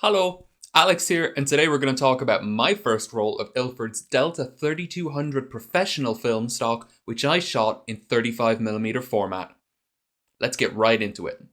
Hello, Alex here, and today we're going to talk about my first roll of Ilford's Delta 3200 professional film stock, which I shot in 35mm format. Let's get right into it.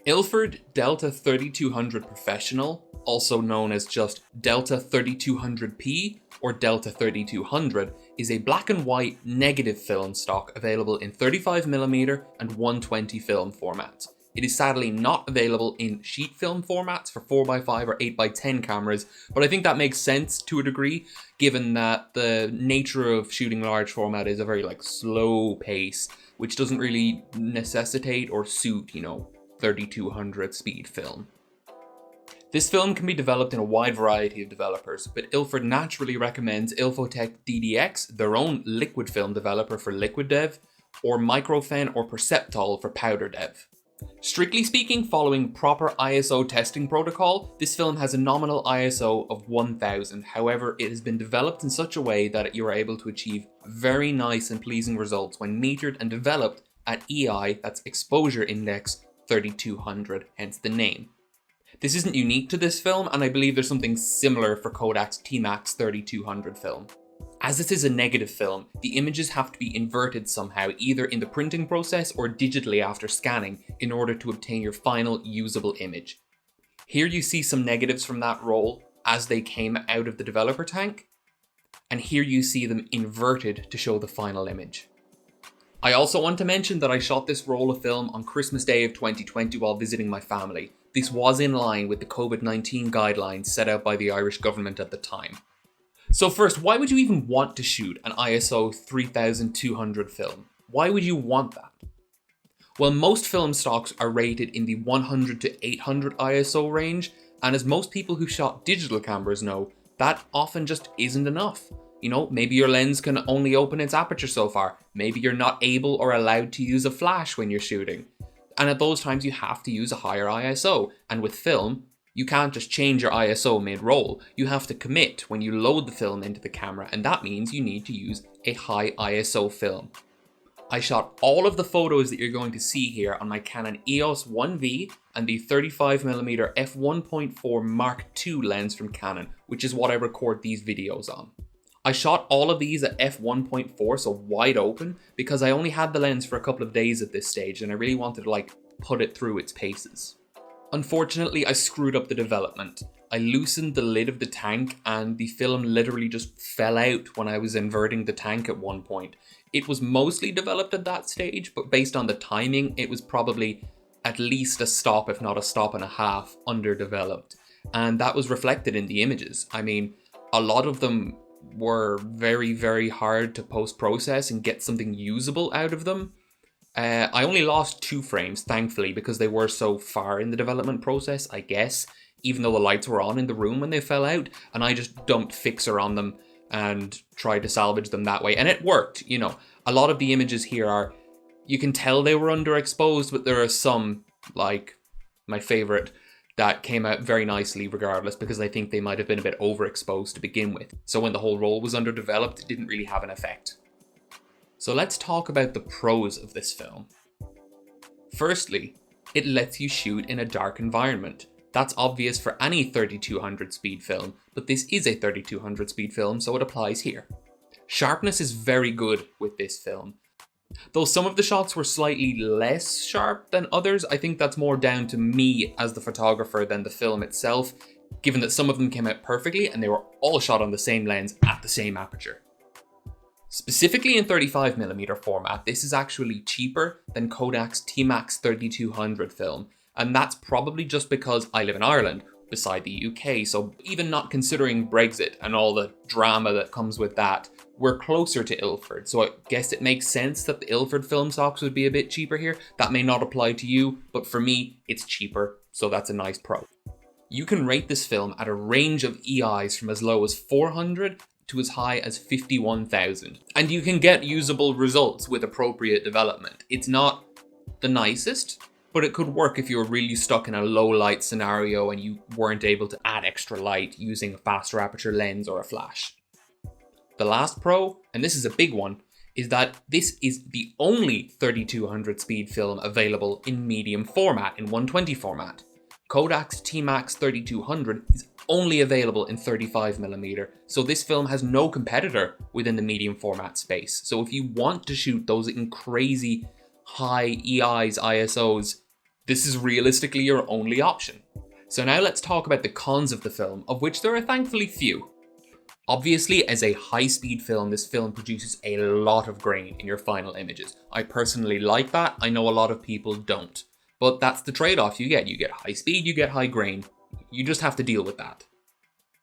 Ilford Delta 3200 Professional, also known as just Delta 3200p or Delta 3200, is a black and white negative film stock available in 35mm and 120 film formats. It is sadly not available in sheet film formats for 4x5 or 8x10 cameras, but I think that makes sense to a degree, given that the nature of shooting large format is a very slow pace, which doesn't really necessitate or suit, 3200 speed film. This film can be developed in a wide variety of developers, but Ilford naturally recommends Ilfotech DDX, their own liquid film developer for liquid dev, or Microfen or Perceptol for powder dev. Strictly speaking, following proper ISO testing protocol, this film has a nominal ISO of 1000. However, it has been developed in such a way that you are able to achieve very nice and pleasing results when metered and developed at EI, that's Exposure Index 3200, hence the name. This isn't unique to this film, and I believe there's something similar for Kodak's T-Max 3200 film. As this is a negative film, the images have to be inverted somehow, either in the printing process or digitally after scanning, in order to obtain your final usable image. Here you see some negatives from that roll as they came out of the developer tank, and here you see them inverted to show the final image. I also want to mention that I shot this roll of film on Christmas Day of 2020 while visiting my family. This was in line with the COVID-19 guidelines set out by the Irish government at the time. So first, why would you even want to shoot an ISO 3200 film? Why would you want that? Well, most film stocks are rated in the 100 to 800 ISO range, and as most people who shot digital cameras know, that often just isn't enough. Maybe your lens can only open its aperture so far. Maybe you're not able or allowed to use a flash when you're shooting. And at those times you have to use a higher ISO. And with film, you can't just change your ISO mid-roll. You have to commit when you load the film into the camera, and that means you need to use a high ISO film. I shot all of the photos that you're going to see here on my Canon EOS 1V and the 35mm f1.4 Mark II lens from Canon, which is what I record these videos on. I shot all of these at f1.4, so wide open, because I only had the lens for a couple of days at this stage and I really wanted to put it through its paces. Unfortunately, I screwed up the development. I loosened the lid of the tank and the film literally just fell out when I was inverting the tank at one point. It was mostly developed at that stage, but based on the timing, it was probably at least a stop, if not a stop and a half, underdeveloped. And that was reflected in the images. I mean, a lot of them were very, very hard to post-process and get something usable out of them. I only lost 2 frames, thankfully, because they were so far in the development process, I guess, even though the lights were on in the room when they fell out, and I just dumped Fixer on them and tried to salvage them that way, and it worked. A lot of the images here you can tell they were underexposed, but there are some, like my favorite, that came out very nicely regardless, because I think they might have been a bit overexposed to begin with. So when the whole roll was underdeveloped, it didn't really have an effect. So let's talk about the pros of this film. Firstly, it lets you shoot in a dark environment. That's obvious for any 3200 speed film, but this is a 3200 speed film, so it applies here. Sharpness is very good with this film. Though some of the shots were slightly less sharp than others, I think that's more down to me as the photographer than the film itself, given that some of them came out perfectly and they were all shot on the same lens at the same aperture. Specifically in 35mm format, this is actually cheaper than Kodak's T-Max 3200 film, and that's probably just because I live in Ireland, beside the UK, so even not considering Brexit and all the drama that comes with that, we're closer to Ilford, so I guess it makes sense that the Ilford film stocks would be a bit cheaper here. That may not apply to you, but for me, it's cheaper, so that's a nice pro. You can rate this film at a range of EIs from as low as 400 to as high as 51,000, and you can get usable results with appropriate development. It's not the nicest, but it could work if you were really stuck in a low light scenario and you weren't able to add extra light using a faster aperture lens or a flash. The last pro, and this is a big one, is that this is the only 3200 speed film available in medium format, in 120 format. Kodak's T-Max 3200 is only available in 35mm, so this film has no competitor within the medium format space. So if you want to shoot those in crazy high EIs, ISOs, this is realistically your only option. So now let's talk about the cons of the film, of which there are thankfully few. Obviously, as a high-speed film, this film produces a lot of grain in your final images. I personally like that. I know a lot of people don't. But that's the trade-off you get. You get high speed, you get high grain. You just have to deal with that.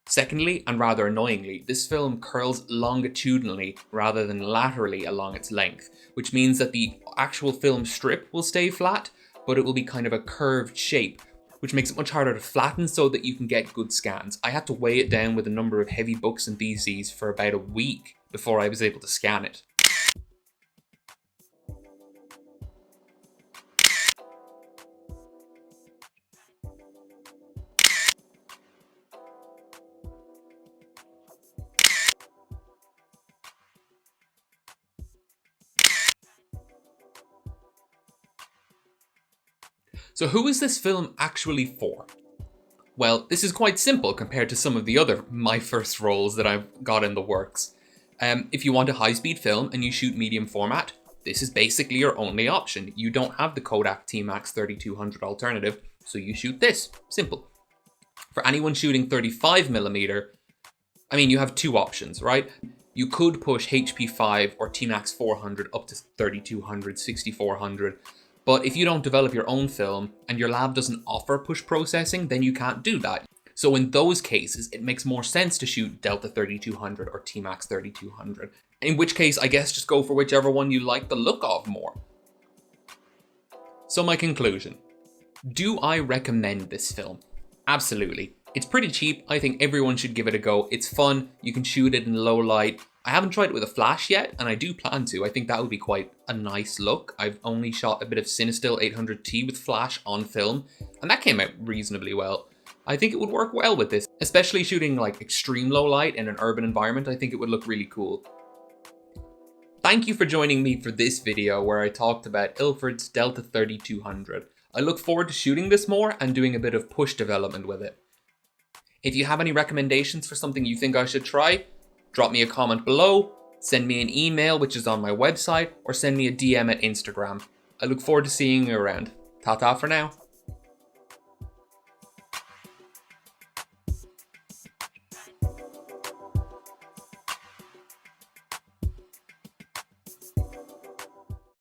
Secondly, and rather annoyingly, this film curls longitudinally rather than laterally along its length, which means that the actual film strip will stay flat, but it will be kind of a curved shape, which makes it much harder to flatten so that you can get good scans. I had to weigh it down with a number of heavy books and theses for about a week before I was able to scan it. So who is this film actually for? Well, this is quite simple compared to some of the other my first roles that I've got in the works. If you want a high-speed film and you shoot medium format, this is basically your only option. You don't have the Kodak T-Max 3200 alternative, so you shoot this. Simple. For anyone shooting 35mm, I mean, you have two options, right? You could push HP5 or T-Max 400 up to 3200, 6400, but if you don't develop your own film and your lab doesn't offer push processing, then you can't do that. So in those cases, it makes more sense to shoot Delta 3200 or T-Max 3200. In which case, I guess just go for whichever one you like the look of more. So my conclusion. Do I recommend this film? Absolutely. It's pretty cheap. I think everyone should give it a go. It's fun. You can shoot it in low light. I haven't tried it with a flash yet, and I do plan to. I think that would be quite a nice look. I've only shot a bit of Cinestill 800T with flash on film, and that came out reasonably well. I think it would work well with this, especially shooting like extreme low light in an urban environment. I think it would look really cool. Thank you for joining me for this video where I talked about Ilford's Delta 3200. I look forward to shooting this more and doing a bit of push development with it. If you have any recommendations for something you think I should try, drop me a comment below, send me an email which is on my website, or send me a DM at Instagram. I look forward to seeing you around. Ta-ta for now.